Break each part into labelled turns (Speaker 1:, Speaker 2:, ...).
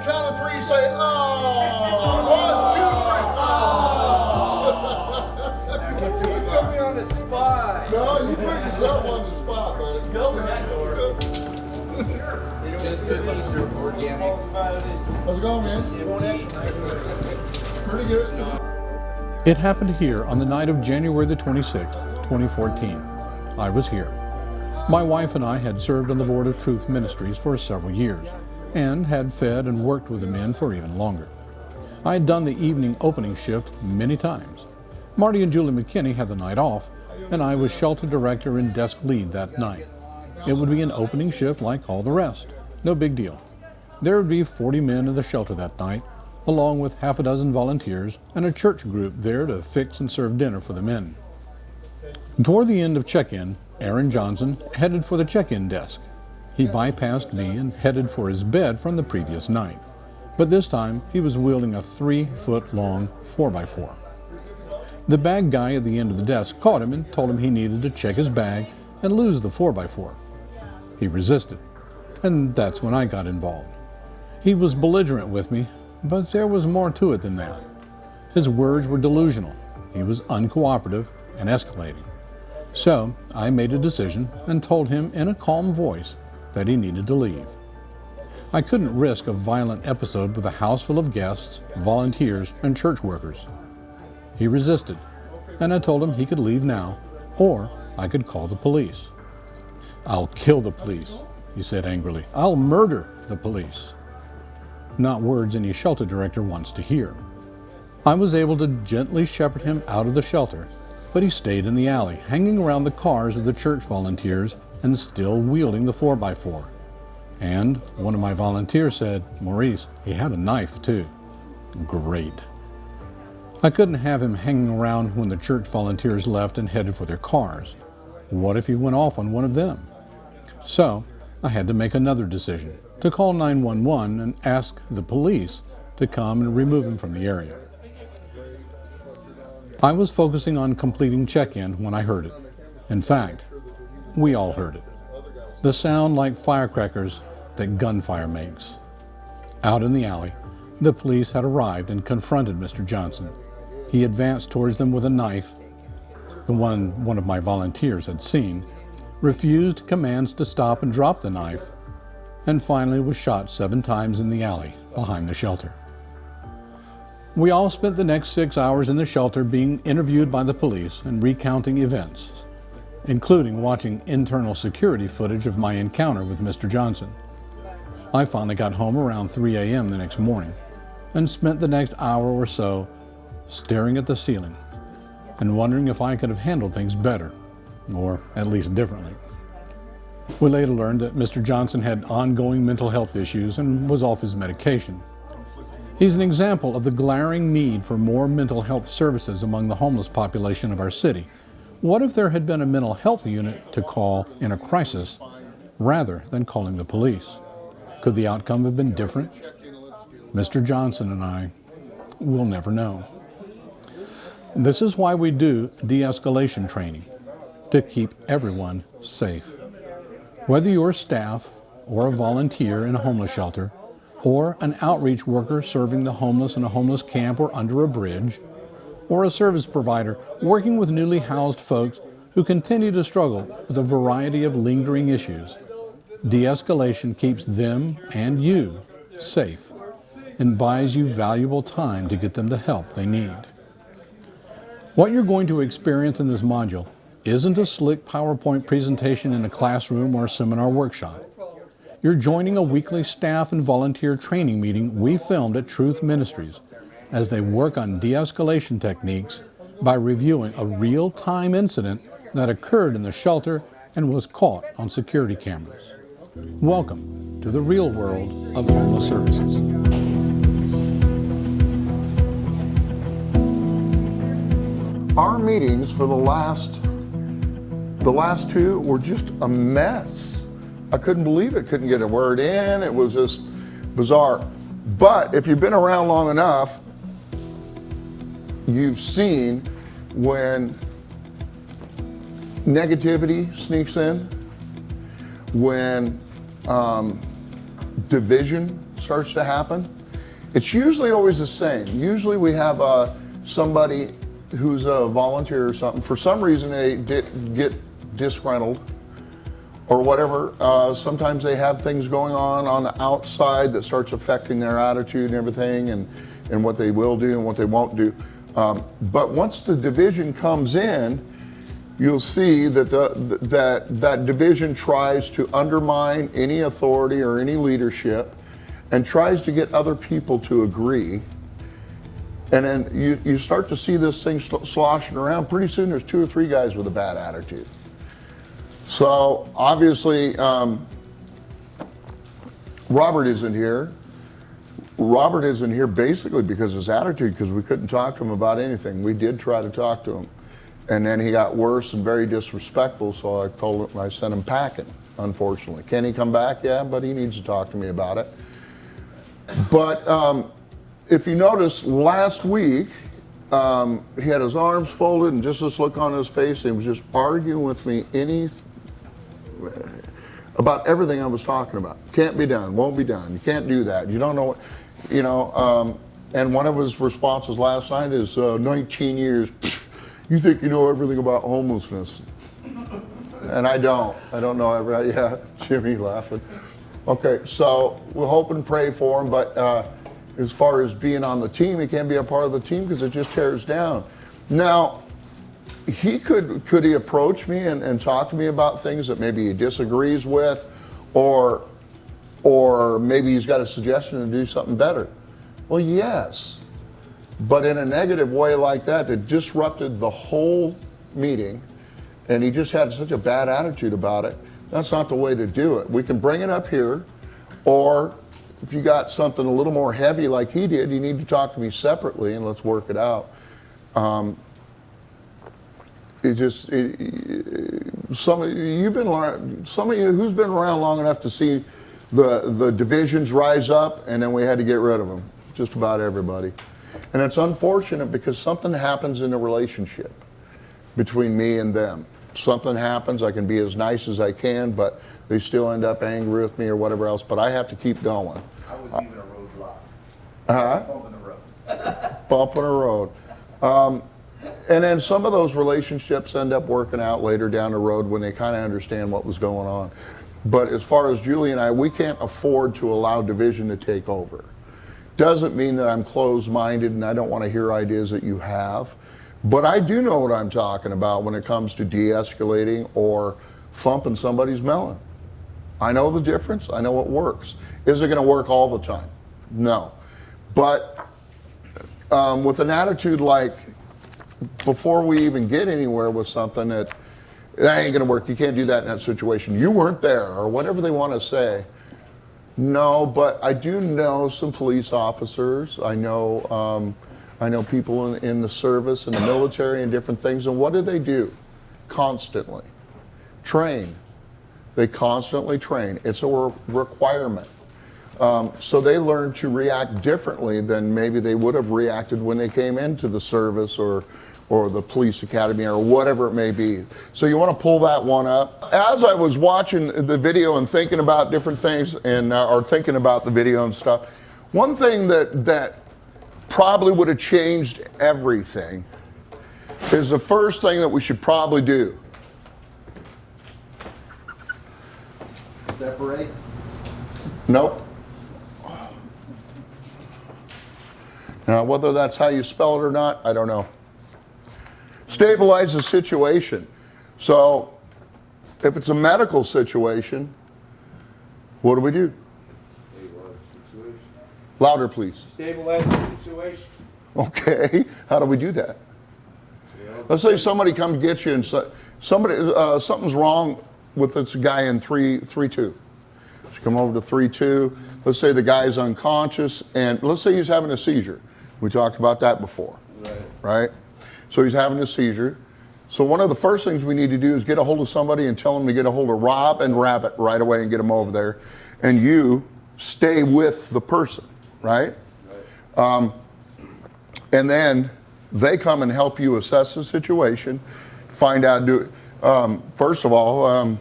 Speaker 1: count of three, say, oh. 1, 2, 3, oh.
Speaker 2: You put me on the spot.
Speaker 1: No, you put yourself on the spot, buddy.
Speaker 2: Go with that door. Just cookies are organic.
Speaker 1: How's it going, man? Pretty good.
Speaker 3: It happened here on the night of January the 26th, 2014. I was here. My wife and I had served on the board of Truth Ministries for several years and had fed and worked with the men for even longer. I had done the evening opening shift many times. Marty and Julie McKinney had the night off, and I was shelter director and desk lead that night. It would be an opening shift like all the rest. No big deal. There would be 40 men in the shelter that night, along with half a dozen volunteers and a church group there to fix and serve dinner for the men. Toward the end of check-in, Aaron Johnson headed for the check-in desk. He bypassed me and headed for his bed from the previous night. But this time, he was wielding a 3-foot-long 4x4. The bag guy at the end of the desk caught him and told him he needed to check his bag and lose the 4x4. He resisted, and that's when I got involved. He was belligerent with me, but there was more to it than that. His words were delusional. He was uncooperative and escalating. So I made a decision and told him in a calm voice that he needed to leave. I couldn't risk a violent episode with a house full of guests, volunteers, and church workers. He resisted, and I told him he could leave now, or I could call the police. "I'll kill the police," he said angrily. "I'll murder the police." Not words any shelter director wants to hear. I was able to gently shepherd him out of the shelter, but he stayed in the alley, hanging around the cars of the church volunteers and still wielding the 4x4. And one of my volunteers said, "Maurice, he had a knife too." Great. I couldn't have him hanging around when the church volunteers left and headed for their cars. What if he went off on one of them? So I had to make another decision, to call 911 and ask the police to come and remove him from the area. I was focusing on completing check-in when I heard it. In fact, we all heard it. The sound like firecrackers that gunfire makes. Out in the alley, the police had arrived and confronted Mr. Johnson. He advanced towards them with a knife, the one of my volunteers had seen, refused commands to stop and drop the knife, and finally was shot 7 times in the alley behind the shelter. We all spent the next 6 hours in the shelter being interviewed by the police and recounting events, including watching internal security footage of my encounter with Mr. Johnson. I finally got home around 3 a.m. the next morning and spent the next hour or so staring at the ceiling and wondering if I could have handled things better, or at least differently. We later learned that Mr. Johnson had ongoing mental health issues and was off his medication. He's an example of the glaring need for more mental health services among the homeless population of our city. What if there had been a mental health unit to call in a crisis rather than calling the police? Could the outcome have been different? Mr. Johnson and I will never know. This is why we do de-escalation training, to keep everyone safe. Whether you're staff or a volunteer in a homeless shelter, or an outreach worker serving the homeless in a homeless camp or under a bridge, or a service provider working with newly housed folks who continue to struggle with a variety of lingering issues, de-escalation keeps them and you safe and buys you valuable time to get them the help they need. What you're going to experience in this module isn't a slick PowerPoint presentation in a classroom or a seminar workshop. You're joining a weekly staff and volunteer training meeting we filmed at Truth Ministries as they work on de-escalation techniques by reviewing a real-time incident that occurred in the shelter and was caught on security cameras. Welcome to the real world of homeless services.
Speaker 1: Our meetings for the last 2 were just a mess. I couldn't believe it. Couldn't get a word in. It was just bizarre. But if you've been around long enough, you've seen when negativity sneaks in, when division starts to happen, It's usually always the same. Usually we have somebody who's a volunteer or something. For some reason they get disgruntled or whatever. Sometimes they have things going on the outside that starts affecting their attitude and everything, and what they will do and what they won't do. But once the division comes in, you'll see that that division tries to undermine any authority or any leadership and tries to get other people to agree. And then you start to see this thing sloshing around. Pretty soon there's 2 or 3 guys with a bad attitude. So obviously, Robert isn't here. Robert isn't here basically because of his attitude, because we couldn't talk to him about anything. We did try to talk to him. And then he got worse and very disrespectful, so I sent him packing, unfortunately. Can he come back? Yeah, but he needs to talk to me about it. But if you notice, last week, he had his arms folded and just this look on his face, and he was just arguing with me about everything I was talking about. Can't be done, won't be done, you can't do that, you don't know what, and one of his responses last night is, 19 years, you think you know everything about homelessness. And I don't know everything. Yeah, Jimmy laughing. Okay, so we'll hope and pray for him, but as far as being on the team, he can't be a part of the team because it just tears down. Now, could he approach me and talk to me about things that maybe he disagrees with, or maybe he's got a suggestion to do something better? Well, yes, but in a negative way like that disrupted the whole meeting, and he just had such a bad attitude about it. That's not the way to do it. We can bring it up here, or if you got something a little more heavy like he did, you need to talk to me separately and let's work it out. Some of you who's been around long enough to see the divisions rise up, and then we had to get rid of them. Just about everybody. And it's unfortunate because something happens in a relationship between me and them. Something happens, I can be as nice as I can, but they still end up angry with me or whatever else, but I have to keep going.
Speaker 2: I was even a roadblock. Bump in the road.
Speaker 1: Bump in the road. And then some of those relationships end up working out later down the road when they kind of understand what was going on. But as far as Julie and I, we can't afford to allow division to take over. Doesn't mean that I'm closed-minded and I don't want to hear ideas that you have. But I do know what I'm talking about when it comes to de-escalating or thumping somebody's melon. I know the difference. I know what works. Is it going to work all the time? No. But with an attitude like, before we even get anywhere with something, that ain't going to work, you can't do that in that situation, you weren't there, or whatever they want to say. No, but I do know some police officers. I know people in the service and the military and different things. And what do? Constantly train. They constantly train. It's a requirement. So they learn to react differently than maybe they would have reacted when they came into the service or the police academy or whatever it may be. So you want to pull that one up. As I was watching the video and thinking about different things and or thinking about the video and stuff, one thing that probably would have changed everything is the first thing that we should probably do.
Speaker 2: Separate?
Speaker 1: Nope. Now, whether that's how you spell it or not, I don't know. Stabilize the situation. So, if it's a medical situation, what do we do?
Speaker 2: Stabilize the situation.
Speaker 1: Louder, please.
Speaker 2: Stabilize the situation.
Speaker 1: Okay, how do we do that? Let's say somebody comes to get you and something's wrong with this guy in 3-2. So you come over to 3-2. Let's say the guy's unconscious, and let's say he's having a seizure. We talked about that before, right? So he's having a seizure. So one of the first things we need to do is get a hold of somebody and tell them to get a hold of Rob and Rabbit right away and get them over there. And you stay with the person, right? And then they come and help you assess the situation, find out, first of all,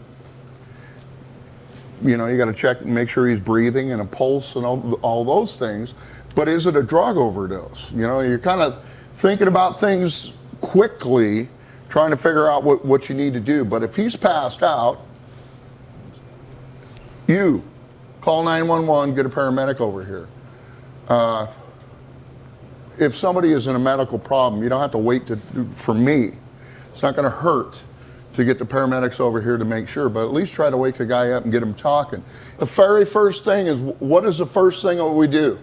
Speaker 1: you got to check and make sure he's breathing and a pulse and all those things. But is it a drug overdose? You know, you're kind of thinking about things quickly, trying to figure out what you need to do. But if he's passed out, you call 911, get a paramedic over here. If somebody is in a medical problem, you don't have to wait for me. It's not going to hurt to get the paramedics over here to make sure, but at least try to wake the guy up and get him talking. The very first thing is, what is the first thing that we do?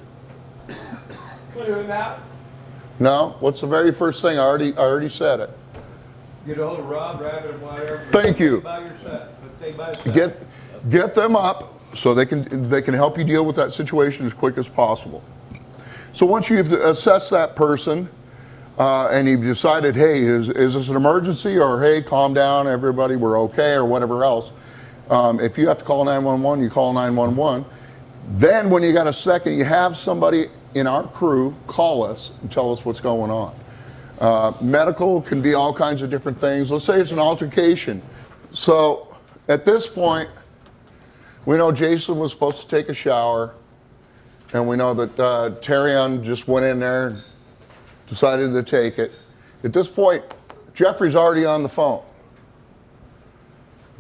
Speaker 4: Clear him out.
Speaker 1: No, what's the very first thing? I already said it.
Speaker 4: Get a hold of Rob, Rabbit, whatever.
Speaker 1: Thank you.
Speaker 4: By your side. Stay by your side.
Speaker 1: Get them up so they can help you deal with that situation as quick as possible. So once you've assessed that person and you've decided, hey, is this an emergency, or hey, calm down, everybody, we're okay, or whatever else. If you have to call 911, you call 911. Then when you got a second, you have somebody in our crew call us and tell us what's going on. Medical can be all kinds of different things. Let's say it's an altercation. So at this point, we know Jason was supposed to take a shower, and we know that Terrion just went in there and decided to take it. At this point, Jeffrey's already on the phone.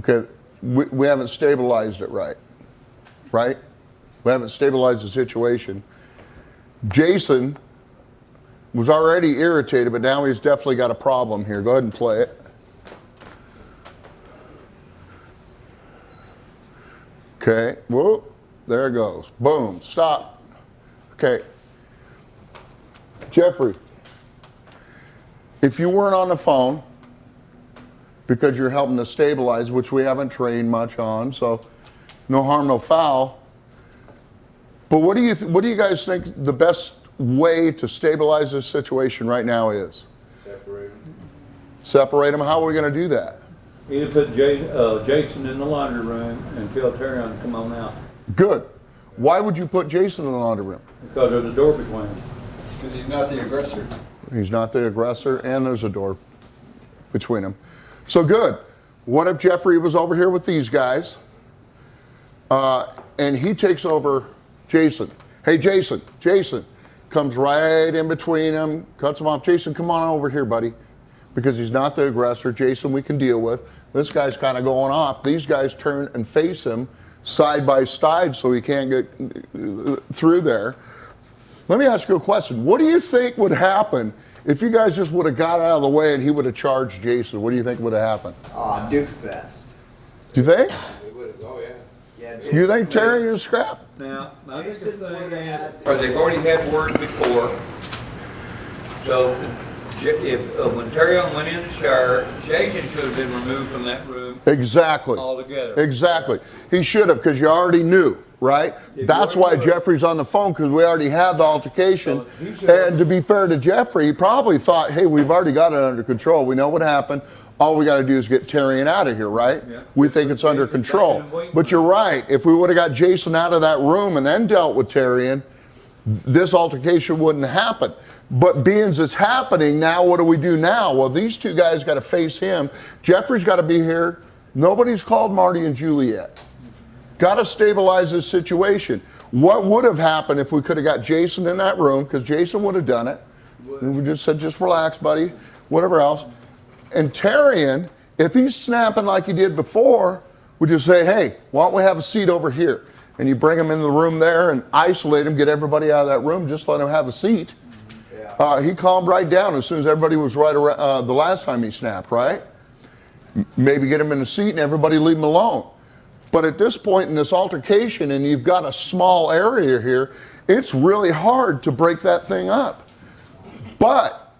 Speaker 1: Okay, we haven't stabilized it right? We haven't stabilized the situation. Jason was already irritated, but now he's definitely got a problem here. Go ahead and play it. Okay, whoa, there it goes. Boom, stop. Okay, Jeffrey, if you weren't on the phone because you're helping to stabilize, which we haven't trained much on, so no harm, no foul. But what do you guys think the best way to stabilize this situation right now is?
Speaker 4: Separate them.
Speaker 1: Separate them. How are we going to do that?
Speaker 4: Either put Jason in the laundry room and tell Terrion to come on out.
Speaker 1: Good. Why would you put Jason in the laundry room?
Speaker 4: Because there's a door between them.
Speaker 2: Because he's not the aggressor.
Speaker 1: He's not the aggressor, and there's a door between them. So good. What if Jeffrey was over here with these guys, and he takes over Jason? Hey, Jason comes right in between them, cuts him off. Jason, come on over here, buddy. Because he's not the aggressor. Jason, we can deal with. This guy's kind of going off. These guys turn and face him side by side so he can't get through there. Let me ask you a question. What do you think would happen if you guys just would have got out of the way and he would have charged Jason? What do you think would have happened?
Speaker 2: Duke Fest.
Speaker 1: Do you think?
Speaker 2: Oh, yeah. Yeah, Duke
Speaker 1: You think Terry is scrap?
Speaker 4: Now, my biggest
Speaker 2: Jason
Speaker 4: thing
Speaker 2: would have had.
Speaker 4: or they've already had words before. So when Terrion went in the shower, Jason should have been removed from that room
Speaker 1: Exactly.
Speaker 4: altogether.
Speaker 1: Exactly. He should have, because you already knew, right?
Speaker 4: you
Speaker 1: That's
Speaker 4: already
Speaker 1: why
Speaker 4: knew.
Speaker 1: Jeffrey's on the phone, because we already had the altercation.
Speaker 4: So he should have-
Speaker 1: And to be fair to Jeffrey, he probably thought, hey, we've already got it under control. We know what happened. All we got to do is get Terrion out of here, right?
Speaker 4: Yeah.
Speaker 1: We think it's under
Speaker 4: Jason's
Speaker 1: control.
Speaker 4: back in the waiting
Speaker 1: But you're right. If we would have got Jason out of that room and then dealt with Terrion, this altercation wouldn't happen. But being it's happening now, what do we do now? Well, these two guys got to face him. Jeffrey's got to be here. Nobody's called Marty and Julie yet. Got to stabilize this situation. What would have happened if we could have got Jason in that room? Because Jason would have done it. And we just said, just relax, buddy, whatever else. And Terrion, if he's snapping like he did before, we just say, hey, why don't we have a seat over here? And you bring him in the room there and isolate him, get everybody out of that room, just let him have a seat. He calmed right down as soon as everybody was right around the last time he snapped, right? Maybe get him in a seat and everybody leave him alone. But at this point in this altercation, and you've got a small area here, it's really hard to break that thing up. But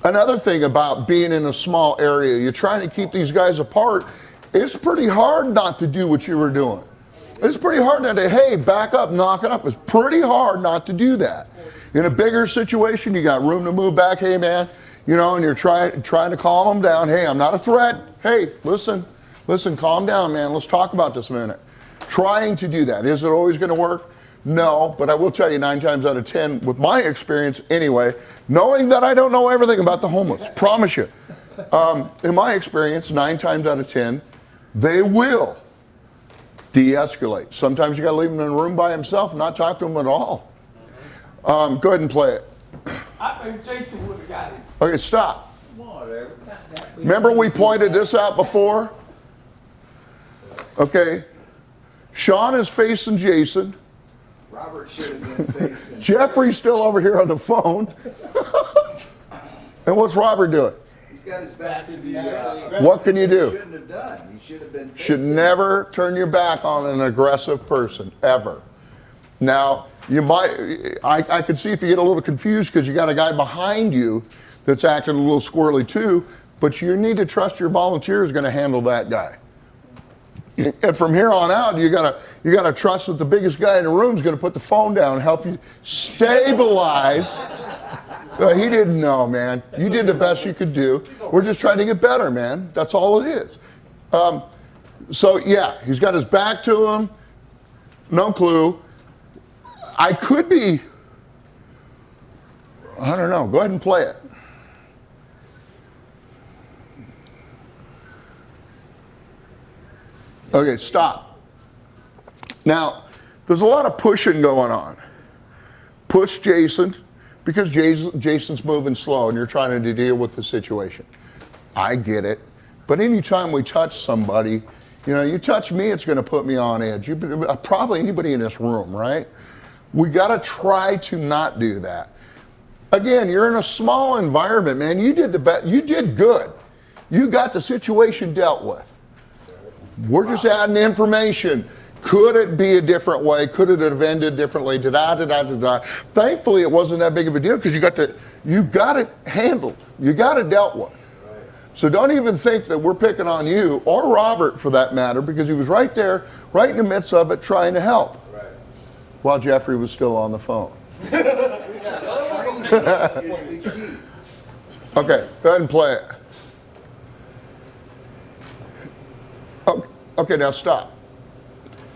Speaker 1: another thing about being in a small area, you're trying to keep these guys apart, it's pretty hard not to do what you were doing. It's pretty hard not to, hey, back up, knock it up. It's pretty hard not to do that. In a bigger situation, you got room to move back, hey man, you know, and you're trying to calm them down. Hey, I'm not a threat. Hey, listen, calm down, man. Let's talk about this a minute. Trying to do that. Is it always going to work? No, but I will tell you 9 times out of 10, with my experience anyway, knowing that I don't know everything about the homeless, promise you. In my experience, 9 times out of 10, they will de-escalate. Sometimes you got to leave them in a room by himself and not talk to them at all. Go ahead and play it.
Speaker 5: I think Jason would have got him.
Speaker 1: Okay, stop.
Speaker 4: Whatever.
Speaker 1: Remember we pointed this out before? Okay. Sean is facing Jason.
Speaker 2: Robert should have been facing.
Speaker 1: Jeffrey's still over here on the phone. And what's Robert doing?
Speaker 2: He's got his back to the.
Speaker 1: What can you do?
Speaker 2: Shouldn't have done. He should have been.
Speaker 1: Should never turn your back on an aggressive person, ever. Now, you might, I could see if you get a little confused because you got a guy behind you that's acting a little squirrely too, but you need to trust your volunteer is going to handle that guy. And from here on out, you gotta trust that the biggest guy in the room is going to put the phone down and help you stabilize. He didn't know, man. You did the best you could do. We're just trying to get better, man. That's all it is. So yeah, he's got his back to him. No clue. I could be, I don't know. Go ahead and play it. Okay, stop. Now, there's a lot of pushing going on. Push Jason, because Jason's moving slow and you're trying to deal with the situation. I get it. But anytime we touch somebody, you touch me, it's going to put me on edge. Probably anybody in this room, right? We got to try to not do that. Again, you're in a small environment, man. You did good. You got the situation dealt with. We're just adding information. Could it be a different way? Could it have ended differently? Thankfully, it wasn't that big of a deal because you got it handled. You got it dealt with. So don't even think that we're picking on you or Robert for that matter, because he was right there, right in the midst of it, trying to help. Right. While Jeffrey was still on the phone. Okay, go ahead and play it. Okay, now stop.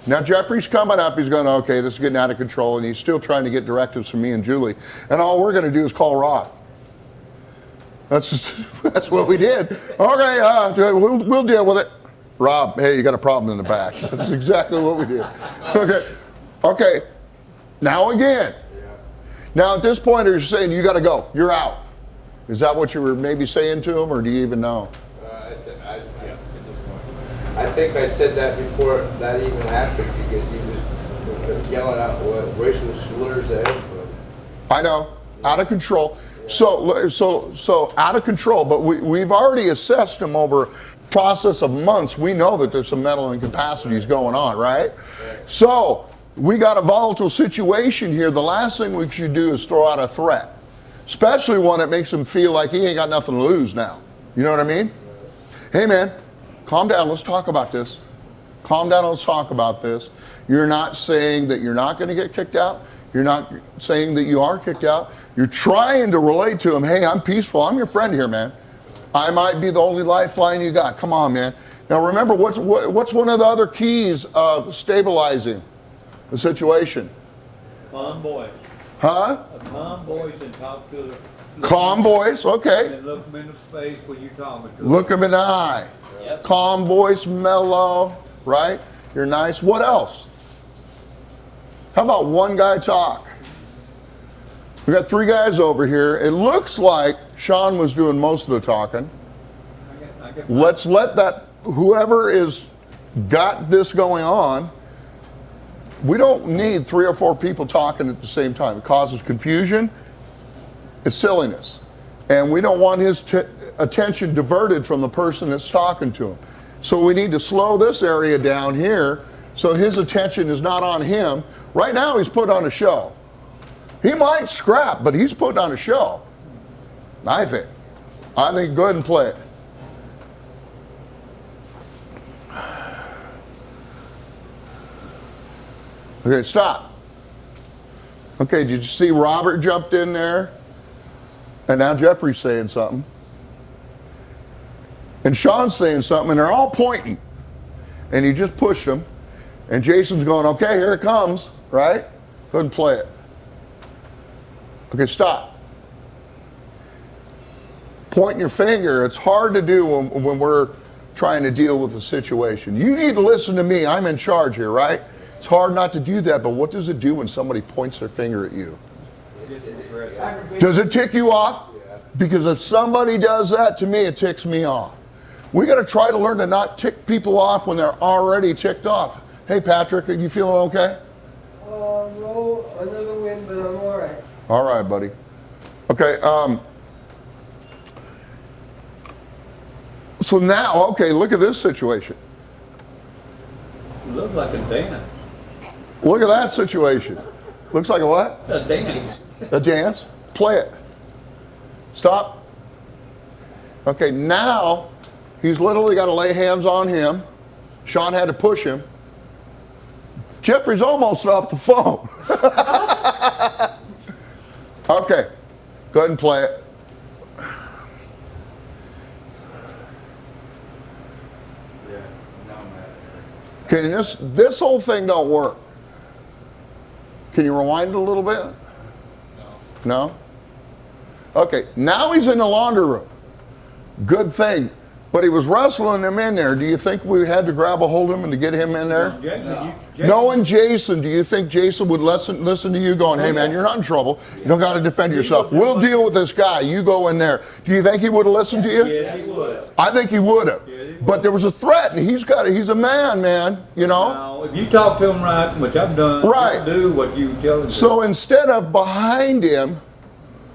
Speaker 1: Now Jeffrey's coming up, he's going, okay, this is getting out of control, and he's still trying to get directives from me and Julie. And all we're going to do is call Rob. That's what we did. Okay, we'll deal with it. Rob, hey, you got a problem in the back. That's exactly what we did. Okay. Now again. Now at this point, are you saying you got to go? You're out. Is that what you were maybe saying to him, or do you even know?
Speaker 6: At this point, I think I said that before that even happened because he was yelling out racial slurs at everybody.
Speaker 1: I know, out of control. So out of control, but we've already assessed him over a process of months. We know that there's some mental incapacities going on, right? So we got a volatile situation here. The last thing we should do is throw out a threat, especially one that makes him feel like he ain't got nothing to lose now. You know what I mean? Hey man, calm down, let's talk about this. Calm down, let's talk about this. You're not saying that you're not going to get kicked out. You're not saying that you are kicked out. You're trying to relate to him, hey, I'm peaceful. I'm your friend here, man. I might be the only lifeline you got. Come on, man. Now remember, what's one of the other keys of stabilizing the situation?
Speaker 4: Calm voice.
Speaker 1: Huh?
Speaker 4: A calm voice and talk to them.
Speaker 1: Calm voice, okay.
Speaker 4: And look them in the face when you're talking to them.
Speaker 1: Look him in the eye. Yep. Calm voice, mellow, right? You're nice. What else? How about one guy talk? We got three guys over here. It looks like Sean was doing most of the talking. Let's let that, whoever is got this going on, we don't need 3 or 4 people talking at the same time. It causes confusion. It's silliness. And we don't want his attention diverted from the person that's talking to him. So we need to slow this area down here so his attention is not on him. Right now he's put on a show. He might scrap, but he's putting on a show. I think. Go ahead and play it. Okay, stop. Okay, did you see Robert jumped in there? And now Jeffrey's saying something. And Sean's saying something, and they're all pointing. And he just pushed them. And Jason's going, okay, here it comes, right? Go ahead and play it. Okay, stop. Pointing your finger, it's hard to do when we're trying to deal with a situation. You need to listen to me, I'm in charge here, right? It's hard not to do that, but what does it do when somebody points their finger at you? Does it tick you off? Because if somebody does that to me, it ticks me off. We got to try to learn to not tick people off when they're already ticked off. Hey, Patrick, are you feeling okay?
Speaker 5: No, another win, but I'm all right.
Speaker 1: All right, buddy. Okay. So now, okay, look at this situation.
Speaker 4: It looks like a dance.
Speaker 1: Look at that situation. Looks like a what?
Speaker 4: A dance.
Speaker 1: A dance. Play it. Stop. Okay, now he's literally got to lay hands on him. Sean had to push him. Jeffrey's almost off the phone. Okay, go ahead and play it. Okay, this whole thing don't work. Can you rewind it a little bit? No? Okay, now he's in the laundry room. Good thing. But he was wrestling him in there. Do you think we had to grab a hold of him and to get him in there? Knowing Jason, do you think Jason would listen to you going, hey man, you're not in trouble. You don't got to defend yourself. We'll deal with this guy. You go in there. Do you think he would have listened to you?
Speaker 4: Yes, he would.
Speaker 1: I think he would have. But there was a threat, and he's a man, you know?
Speaker 4: Now, if you talk to him right, which I've done,
Speaker 1: Right.
Speaker 4: he'll do what you tell him to.
Speaker 1: So instead of behind him,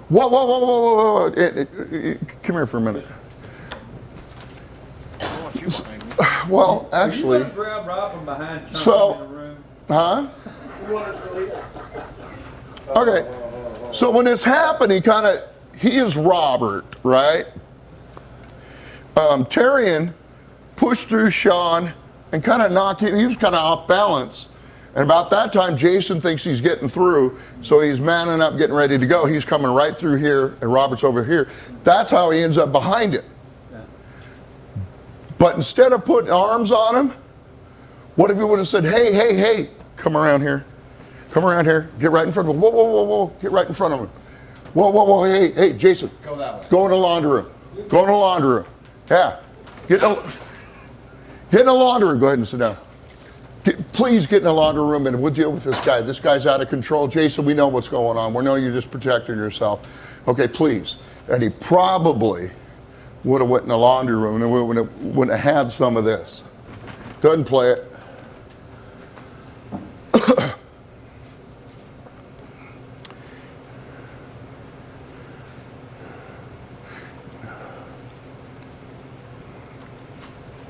Speaker 1: whoa. Come here for a minute. Well, actually,
Speaker 4: You grab Rob from behind Sean
Speaker 1: So-
Speaker 4: in the room.
Speaker 1: huh? Okay. So when this happened, he is Robert, right? Terrian pushed through Sean and kind of knocked him. He was kind of off balance. And about that time, Jason thinks he's getting through, so he's manning up, getting ready to go. He's coming right through here, and Robert's over here. That's how he ends up behind him. But instead of putting arms on him, what if he would have said, hey, come around here. Come around here. Get right in front of him. Whoa. Get right in front of him. Whoa. Hey, Jason.
Speaker 2: Go that way.
Speaker 1: Go in the laundry room. Go in the laundry room. Yeah. Get in the laundry room. Go ahead and sit down. Please get in the laundry room and we'll deal with this guy. This guy's out of control. Jason, we know what's going on. We know you're just protecting yourself. Okay, please. And he probably would have went in the laundry room and wouldn't have had some of this. Go ahead and play it.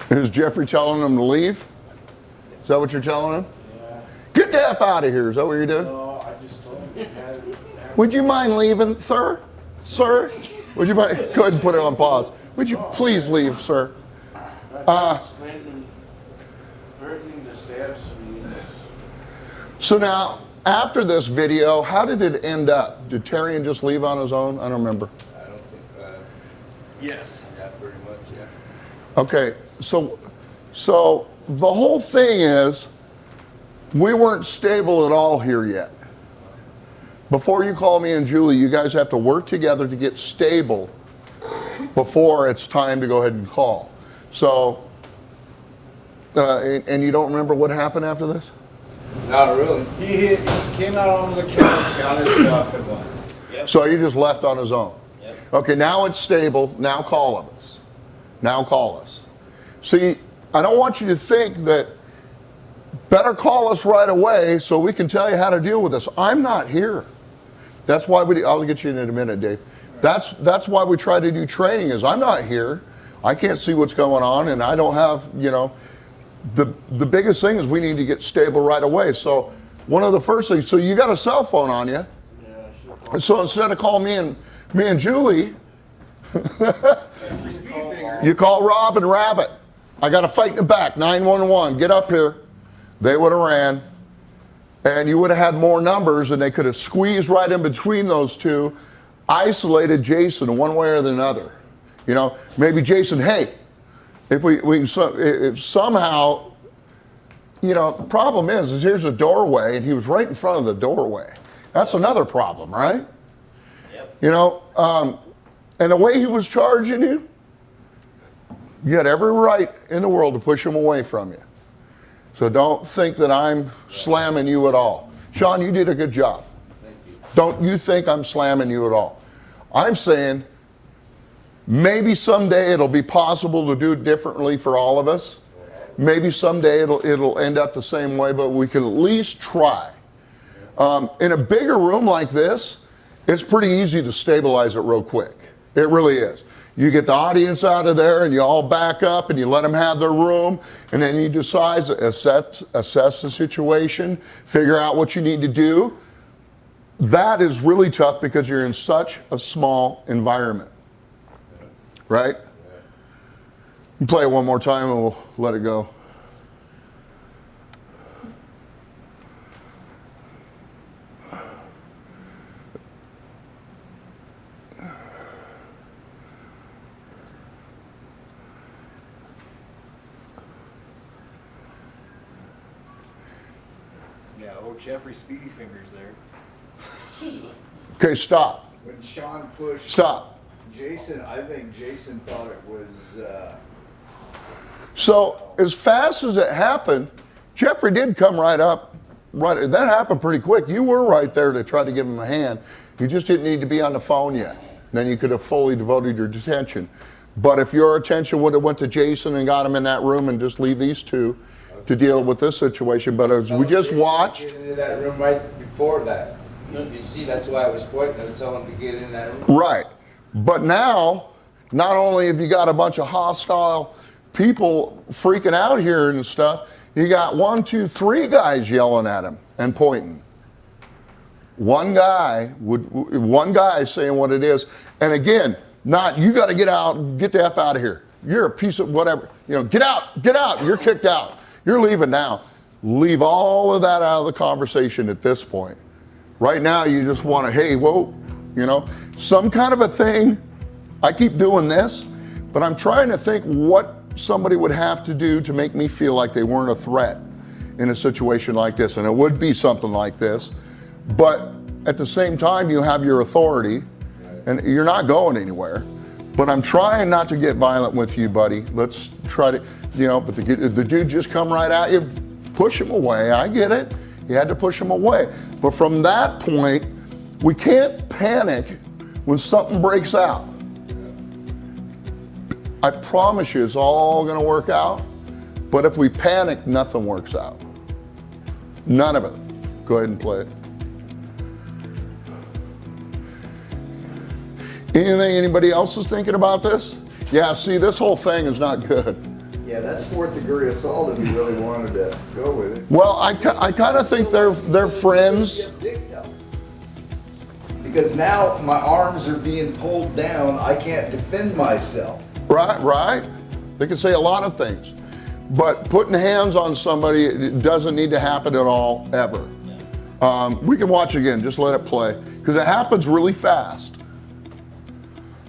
Speaker 1: Is Jeffrey telling him to leave? Is that what you're telling him?
Speaker 2: Yeah.
Speaker 1: Get the F out of here. Is that what you're doing?
Speaker 2: No, I just told him.
Speaker 1: Would you mind leaving, sir? Sir? Would you mind? Go ahead and put it on pause. Would you please leave, sir?
Speaker 2: Threatening to stab somebody.
Speaker 1: So now, after this video, how did it end up? Did Terrian just leave on his own? I don't remember.
Speaker 6: I don't think,
Speaker 2: Yes.
Speaker 6: yeah, pretty much, yeah.
Speaker 1: Okay, so the whole thing is, we weren't stable at all here yet. Before you call me and Julie, you guys have to work together to get stable before it's time to go ahead and call. So, and you don't remember what happened after this?
Speaker 6: Not really.
Speaker 2: He came out onto the couch, got his stuff, and left.
Speaker 1: So he just left on his own.
Speaker 2: Yep.
Speaker 1: Okay, now it's stable. Now call us. Now call us. See, I don't want you to think that better call us right away so we can tell you how to deal with this. I'm not here. That's why I'll get you in a minute, Dave. That's why we try to do training is I'm not here. I can't see what's going on and I don't have, the biggest thing is we need to get stable right away. So one of the first things, so you got a cell phone on you.
Speaker 2: Yeah,
Speaker 1: So instead of calling me and Julie, you call Rob and Rabbit. I got a fight in the back, 911, get up here. They would have ran, and you would have had more numbers, and they could have squeezed right in between those two, isolated Jason one way or the other. Maybe Jason, hey, if somehow, the problem is here's a doorway, and he was right in front of the doorway. That's another problem, right?
Speaker 2: Yep.
Speaker 1: And the way he was charging you, you had every right in the world to push him away from you. So don't think that I'm slamming you at all. Sean, you did a good job.
Speaker 2: Thank you.
Speaker 1: Don't you think I'm slamming you at all. I'm saying maybe someday it'll be possible to do it differently for all of us. Maybe someday it'll end up the same way, but we can at least try. In a bigger room like this, it's pretty easy to stabilize it real quick. It really is. You get the audience out of there and you all back up and you let them have their room, and then you decide, assess the situation, figure out what you need to do. That is really tough because you're in such a small environment, right? You play it one more time and we'll let it go.
Speaker 7: Yeah, old Jeffrey Speedy Fingers there.
Speaker 1: Okay, stop.
Speaker 2: When Sean pushed
Speaker 1: Stop.
Speaker 2: Jason, I think Jason thought it was,
Speaker 1: So as fast as it happened, Jeffrey did come right up. Right, that happened pretty quick. You were right there to try to give him a hand. You just didn't need to be on the phone yet. Then you could have fully devoted your attention. But if your attention would have went to Jason and got him in that room and just leave these two to deal with this situation. But as we just watched.
Speaker 6: Get into that room right before that. You see, that's why I was pointing at someone to get in that room.
Speaker 1: Right. But now, not only have you got a bunch of hostile people freaking out here and stuff, you got 1, 2, 3 guys yelling at him and pointing. One guy saying what it is. And again, not, you got to get out, get the F out of here. You're a piece of whatever. You know, get out, you're kicked out. You're leaving now. Leave all of that out of the conversation at this point. Right now, you just want to, hey, whoa, you know, some kind of a thing. I keep doing this, but I'm trying to think what somebody would have to do to make me feel like they weren't a threat in a situation like this. And it would be something like this. But at the same time, you have your authority, and you're not going anywhere. But I'm trying not to get violent with you, buddy. Let's try to, you know, but the dude just come right at you, push him away. I get it. You had to push him away. But from that point, we can't panic when something breaks out. I promise you it's all going to work out. But if we panic, nothing works out. None of it. Go ahead and play it. Anything anybody else is thinking about this? Yeah, see, this whole thing is not good.
Speaker 2: yeah, that's 4th degree assault if you really wanted to go with it.
Speaker 1: Well, I kind of think they're friends.
Speaker 2: Because now my arms are being pulled down, I can't defend myself.
Speaker 1: Right. They can say a lot of things. But putting hands on somebody, it doesn't need to happen at all, ever. We can watch again, just let it play. Because it happens really fast.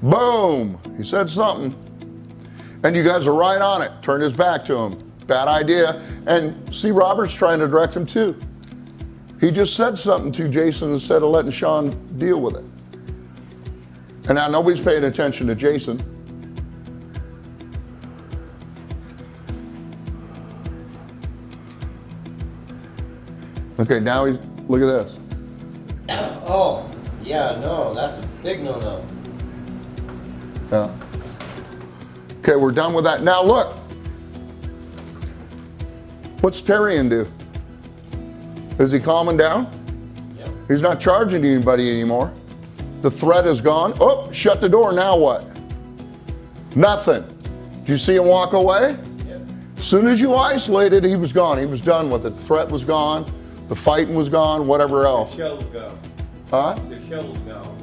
Speaker 1: Boom, he said something. And you guys are right on it. Turned his back to him. Bad idea. And see, Robert's trying to direct him too. He just said something to Jason instead of letting Sean deal with it. And now nobody's paying attention to Jason. Okay, now he's, look at this.
Speaker 8: Oh, yeah, no, that's a big no-no.
Speaker 1: Yeah. Okay, we're done with that. Now look. What's Terrian do? Is he calming down?
Speaker 8: Yep.
Speaker 1: He's not charging anybody anymore. The threat is gone. Oh, shut the door, now what? Nothing. Did you see him walk away?
Speaker 8: Yep.
Speaker 1: As soon as you isolated, he was gone. He was done with it. The threat was gone. The fighting was gone, whatever else.
Speaker 4: The show's gone.
Speaker 1: Huh?
Speaker 4: The show's gone.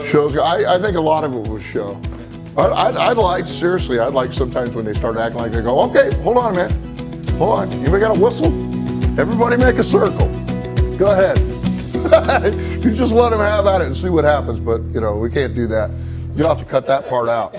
Speaker 1: Shows. I think a lot of it was show. I'd like, seriously, I'd like sometimes when they start acting like they go, okay, hold on a minute. Hold on. Anybody got a whistle? Everybody make a circle. Go ahead. You just let them have at it and see what happens. But, you know, we can't do that. You'll have to cut that part out.